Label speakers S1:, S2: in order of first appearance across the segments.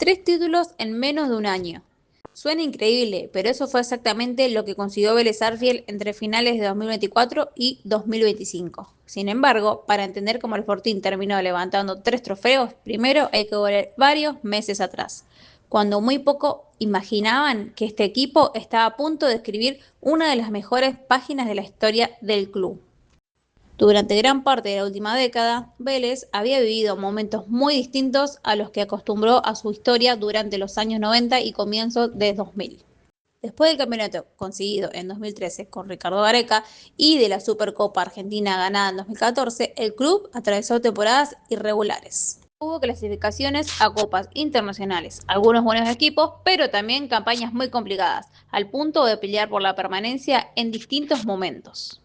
S1: 3 títulos en menos de un año. Suena increíble, pero eso fue exactamente lo que consiguió Vélez Sarsfield entre finales de 2024 y 2025. Sin embargo, para entender cómo el Fortín terminó levantando 3 trofeos, primero hay que volver varios meses atrás, cuando muy poco imaginaban que este equipo estaba a punto de escribir una de las mejores páginas de la historia del club. Durante gran parte de la última década, Vélez había vivido momentos muy distintos a los que acostumbró a su historia durante los años 90 y comienzos de 2000. Después del campeonato conseguido en 2013 con Ricardo Gareca y de la Supercopa Argentina ganada en 2014, el club atravesó temporadas irregulares. Hubo clasificaciones a copas internacionales, algunos buenos equipos, pero también campañas muy complicadas, al punto de pelear por la permanencia en distintos momentos.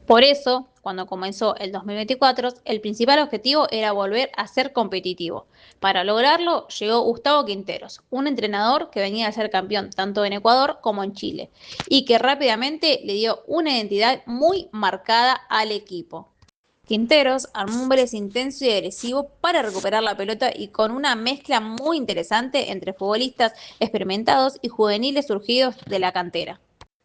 S1: Por eso, cuando comenzó el 2024, el principal objetivo era volver a ser competitivo. Para lograrlo, llegó Gustavo Quinteros, un entrenador que venía a ser campeón tanto en Ecuador como en Chile, y que rápidamente le dio una identidad muy marcada al equipo. Quinteros armó un Vélez intenso y agresivo para recuperar la pelota y con una mezcla muy interesante entre futbolistas experimentados y juveniles surgidos de la cantera.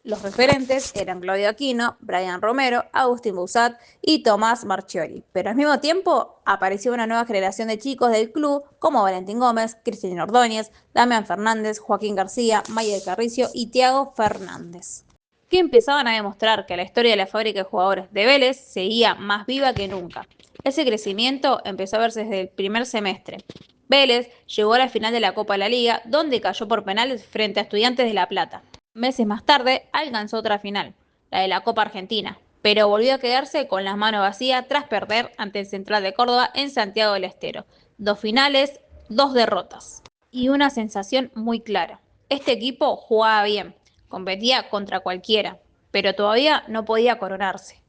S1: Los referentes eran Claudio Aquino, Brian Romero, Agustín Bouzat y Tomás Marchiori, pero al mismo tiempo apareció una nueva generación de chicos del club como Valentín Gómez, Cristian Ordóñez, Damián Fernández, Joaquín García, Mayer Carricio y Thiago Fernández, que empezaban a demostrar que la historia de la fábrica de jugadores de Vélez seguía más viva que nunca. Ese crecimiento empezó a verse desde el primer semestre. Vélez llegó a la final de la Copa de la Liga, donde cayó por penales frente a Estudiantes de La Plata. Meses más tarde alcanzó otra final, la de la Copa Argentina, pero volvió a quedarse con las manos vacías tras perder ante el Central de Córdoba en Santiago del Estero. 2 finales, 2 derrotas. Y una sensación muy clara. Este equipo jugaba bien, competía contra cualquiera, pero todavía no podía coronarse.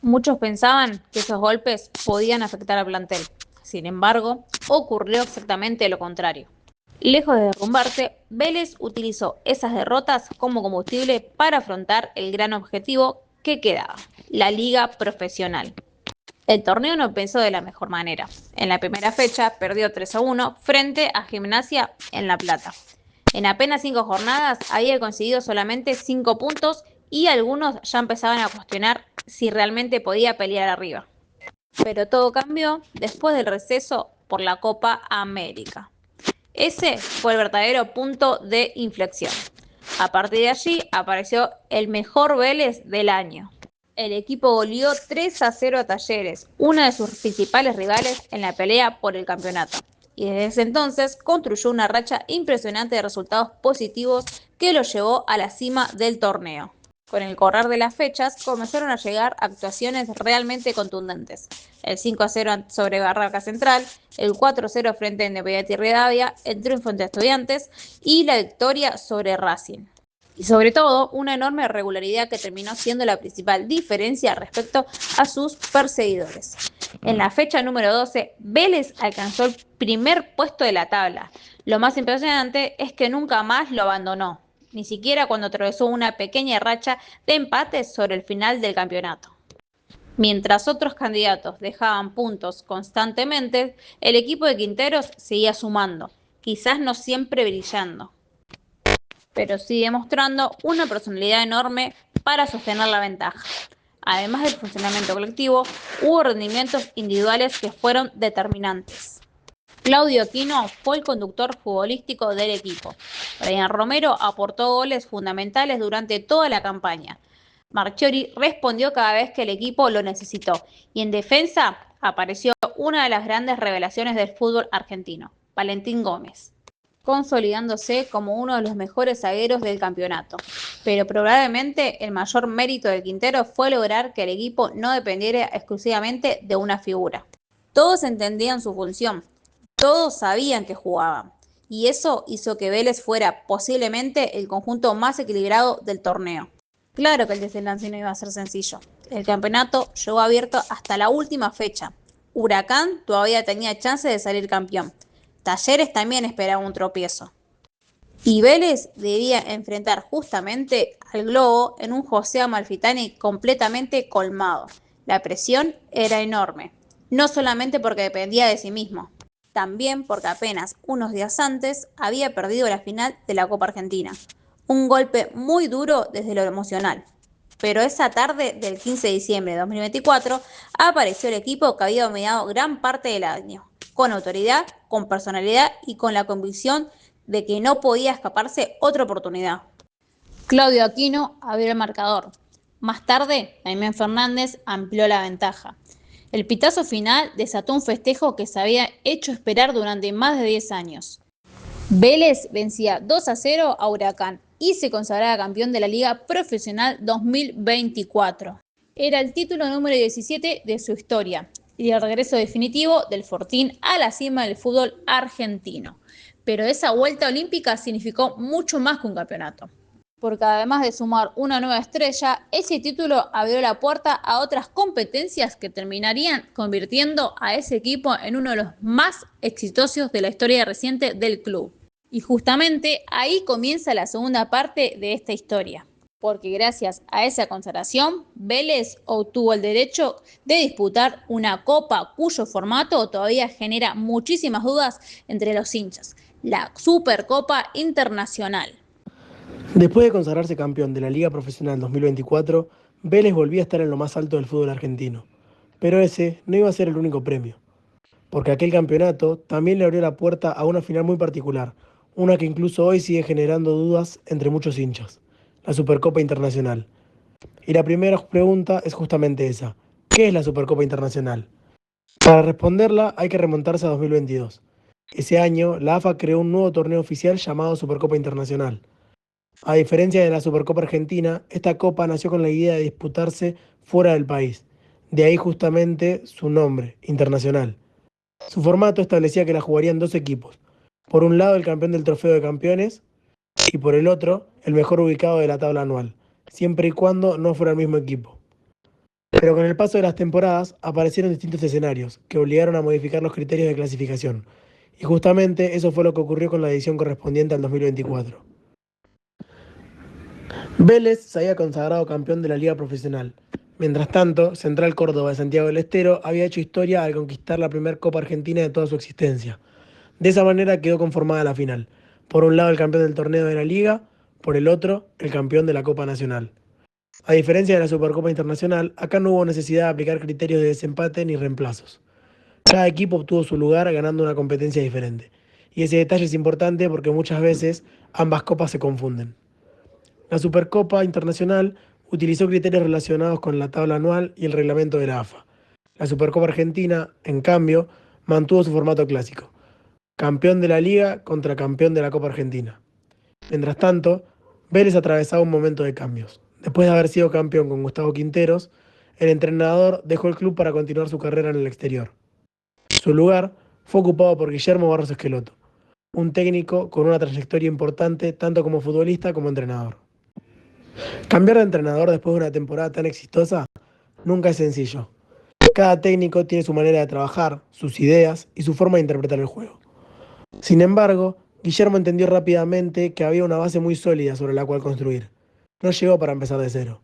S1: Muchos pensaban que esos golpes podían afectar al plantel. Sin embargo, ocurrió exactamente lo contrario. Lejos de derrumbarse, Vélez utilizó esas derrotas como combustible para afrontar el gran objetivo que quedaba, la liga profesional. El torneo no empezó de la mejor manera. En la primera fecha perdió 3-1 frente a Gimnasia en La Plata. En apenas 5 jornadas había conseguido solamente 5 puntos y algunos ya empezaban a cuestionar si realmente podía pelear arriba. Pero todo cambió después del receso por la Copa América. Ese fue el verdadero punto de inflexión. A partir de allí apareció el mejor Vélez del año. El equipo goleó 3-0 a Talleres, una de sus principales rivales en la pelea por el campeonato. Y desde ese entonces construyó una racha impresionante de resultados positivos que lo llevó a la cima del torneo. Con el correr de las fechas comenzaron a llegar actuaciones realmente contundentes. El 5-0 sobre Barraca Central, el 4-0 frente a Independiente y Rivadavia, el triunfo ante Estudiantes y la victoria sobre Racing. Y sobre todo, una enorme regularidad que terminó siendo la principal diferencia respecto a sus perseguidores. En la fecha número 12, Vélez alcanzó el primer puesto de la tabla. Lo más impresionante es que nunca más lo abandonó, ni siquiera cuando atravesó una pequeña racha de empates sobre el final del campeonato. Mientras otros candidatos dejaban puntos constantemente, el equipo de Quinteros seguía sumando, quizás no siempre brillando, pero sí demostrando una personalidad enorme para sostener la ventaja. Además del funcionamiento colectivo, hubo rendimientos individuales que fueron determinantes. Claudio Aquino fue el conductor futbolístico del equipo. Brian Romero aportó goles fundamentales durante toda la campaña. Marchiori respondió cada vez que el equipo lo necesitó y en defensa apareció una de las grandes revelaciones del fútbol argentino, Valentín Gómez, consolidándose como uno de los mejores zagueros del campeonato. Pero probablemente el mayor mérito del Quintero fue lograr que el equipo no dependiera exclusivamente de una figura. Todos entendían su función, todos sabían que jugaban, y eso hizo que Vélez fuera posiblemente el conjunto más equilibrado del torneo. Claro que el desenlace no iba a ser sencillo. El campeonato llegó abierto hasta la última fecha. Huracán todavía tenía chance de salir campeón. Talleres también esperaba un tropiezo. Y Vélez debía enfrentar justamente al Globo en un José Amalfitani completamente colmado. La presión era enorme, no solamente porque dependía de sí mismo, también porque apenas unos días antes había perdido la final de la Copa Argentina. Un golpe muy duro desde lo emocional. Pero esa tarde del 15 de diciembre de 2024 apareció el equipo que había dominado gran parte del año, con autoridad, con personalidad y con la convicción de que no podía escaparse otra oportunidad. Claudio Aquino abrió el marcador. Más tarde, Damián Fernández amplió la ventaja. El pitazo final desató un festejo que se había hecho esperar durante más de 10 años. Vélez vencía 2-0 a Huracán y se consagraba campeón de la Liga Profesional 2024. Era el título número 17 de su historia y el regreso definitivo del Fortín a la cima del fútbol argentino. Pero esa vuelta olímpica significó mucho más que un campeonato, porque además de sumar una nueva estrella, ese título abrió la puerta a otras competencias que terminarían convirtiendo a ese equipo en uno de los más exitosos de la historia reciente del club. Y justamente ahí comienza la segunda parte de esta historia, porque gracias a esa consagración, Vélez obtuvo el derecho de disputar una copa cuyo formato todavía genera muchísimas dudas entre los hinchas, la Supercopa Internacional.
S2: Después de consagrarse campeón de la Liga Profesional 2024, Vélez volvía a estar en lo más alto del fútbol argentino. Pero ese no iba a ser el único premio, porque aquel campeonato también le abrió la puerta a una final muy particular, una que incluso hoy sigue generando dudas entre muchos hinchas, la Supercopa Internacional. Y la primera pregunta es justamente esa: ¿qué es la Supercopa Internacional? Para responderla hay que remontarse a 2022. Ese año, la AFA creó un nuevo torneo oficial llamado Supercopa Internacional. A diferencia de la Supercopa Argentina, esta copa nació con la idea de disputarse fuera del país. De ahí justamente su nombre, Internacional. Su formato establecía que la jugarían dos equipos. Por un lado el campeón del Trofeo de Campeones y por el otro el mejor ubicado de la tabla anual, siempre y cuando no fuera el mismo equipo. Pero con el paso de las temporadas aparecieron distintos escenarios que obligaron a modificar los criterios de clasificación. Y justamente eso fue lo que ocurrió con la edición correspondiente al 2024. Vélez se había consagrado campeón de la Liga Profesional. Mientras tanto, Central Córdoba de Santiago del Estero había hecho historia al conquistar la primera Copa Argentina de toda su existencia. De esa manera quedó conformada la final. Por un lado el campeón del torneo de la Liga, por el otro el campeón de la Copa Nacional. A diferencia de la Supercopa Internacional, acá no hubo necesidad de aplicar criterios de desempate ni reemplazos. Cada equipo obtuvo su lugar ganando una competencia diferente. Y ese detalle es importante porque muchas veces ambas copas se confunden. La Supercopa Internacional utilizó criterios relacionados con la tabla anual y el reglamento de la AFA. La Supercopa Argentina, en cambio, mantuvo su formato clásico: campeón de la Liga contra campeón de la Copa Argentina. Mientras tanto, Vélez atravesaba un momento de cambios. Después de haber sido campeón con Gustavo Quinteros, el entrenador dejó el club para continuar su carrera en el exterior. Su lugar fue ocupado por Guillermo Barros Esqueloto, un técnico con una trayectoria importante tanto como futbolista como entrenador. Cambiar de entrenador después de una temporada tan exitosa nunca es sencillo. Cada técnico tiene su manera de trabajar, sus ideas y su forma de interpretar el juego. Sin embargo, Guillermo entendió rápidamente que había una base muy sólida sobre la cual construir. No llegó para empezar de cero.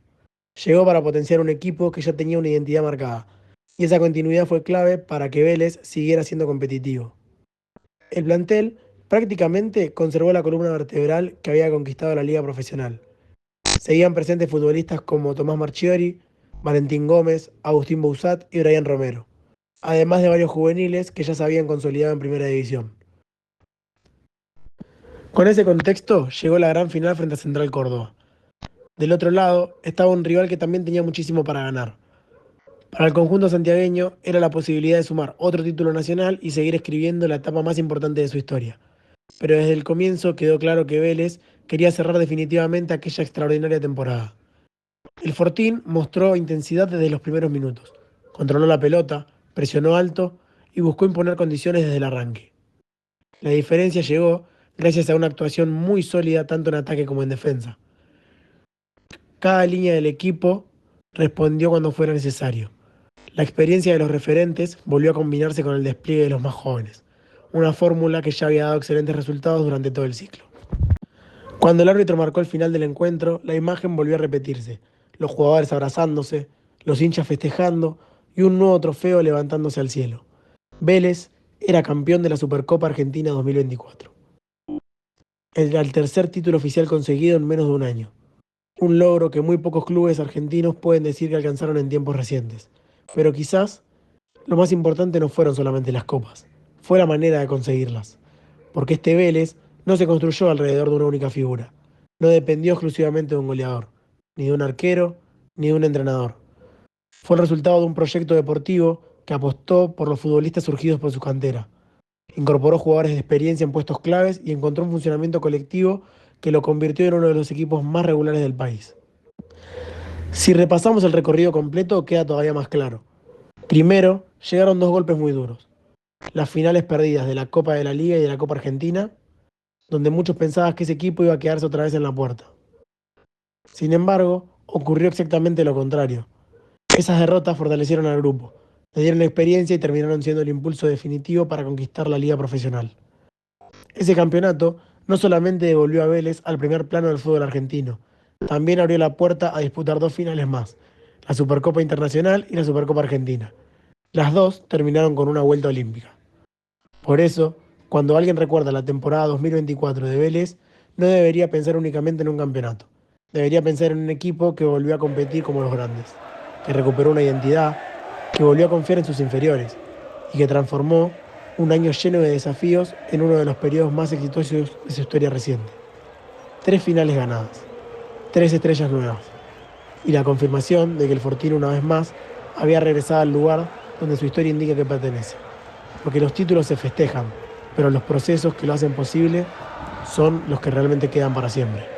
S2: Llegó para potenciar un equipo que ya tenía una identidad marcada. Y esa continuidad fue clave para que Vélez siguiera siendo competitivo. El plantel prácticamente conservó la columna vertebral que había conquistado la liga profesional. Seguían presentes futbolistas como Tomás Marchiori, Valentín Gómez, Agustín Bouzat y Brian Romero, además de varios juveniles que ya se habían consolidado en primera división. Con ese contexto llegó la gran final frente a Central Córdoba. Del otro lado estaba un rival que también tenía muchísimo para ganar. Para el conjunto santiagueño era la posibilidad de sumar otro título nacional y seguir escribiendo la etapa más importante de su historia. Pero desde el comienzo quedó claro que Vélez quería cerrar definitivamente aquella extraordinaria temporada. El Fortín mostró intensidad desde los primeros minutos. Controló la pelota, presionó alto y buscó imponer condiciones desde el arranque. La diferencia llegó gracias a una actuación muy sólida tanto en ataque como en defensa. Cada línea del equipo respondió cuando fuera necesario. La experiencia de los referentes volvió a combinarse con el despliegue de los más jóvenes, una fórmula que ya había dado excelentes resultados durante todo el ciclo. Cuando el árbitro marcó el final del encuentro, la imagen volvió a repetirse: los jugadores abrazándose, los hinchas festejando y un nuevo trofeo levantándose al cielo. Vélez era campeón de la Supercopa Argentina 2024. Era el tercer título oficial conseguido en menos de un año. Un logro que muy pocos clubes argentinos pueden decir que alcanzaron en tiempos recientes. Pero quizás lo más importante no fueron solamente las copas, fue la manera de conseguirlas. Porque este Vélez no se construyó alrededor de una única figura. No dependió exclusivamente de un goleador, ni de un arquero, ni de un entrenador. Fue el resultado de un proyecto deportivo que apostó por los futbolistas surgidos por su cantera. Incorporó jugadores de experiencia en puestos claves y encontró un funcionamiento colectivo que lo convirtió en uno de los equipos más regulares del país. Si repasamos el recorrido completo, queda todavía más claro. Primero, llegaron dos golpes muy duros. Las finales perdidas de la Copa de la Liga y de la Copa Argentina, donde muchos pensaban que ese equipo iba a quedarse otra vez en la puerta. Sin embargo, ocurrió exactamente lo contrario. Esas derrotas fortalecieron al grupo, le dieron experiencia y terminaron siendo el impulso definitivo para conquistar la liga profesional. Ese campeonato no solamente devolvió a Vélez al primer plano del fútbol argentino, también abrió la puerta a disputar dos finales más, la Supercopa Internacional y la Supercopa Argentina. Las dos terminaron con una vuelta olímpica. Por eso, cuando alguien recuerda la temporada 2024 de Vélez, no debería pensar únicamente en un campeonato. Debería pensar en un equipo que volvió a competir como los grandes, que recuperó una identidad, que volvió a confiar en sus inferiores y que transformó un año lleno de desafíos en uno de los periodos más exitosos de su historia reciente. 3 finales ganadas, 3 estrellas nuevas y la confirmación de que el Fortino una vez más había regresado al lugar donde su historia indica que pertenece. Porque los títulos se festejan, pero los procesos que lo hacen posible son los que realmente quedan para siempre.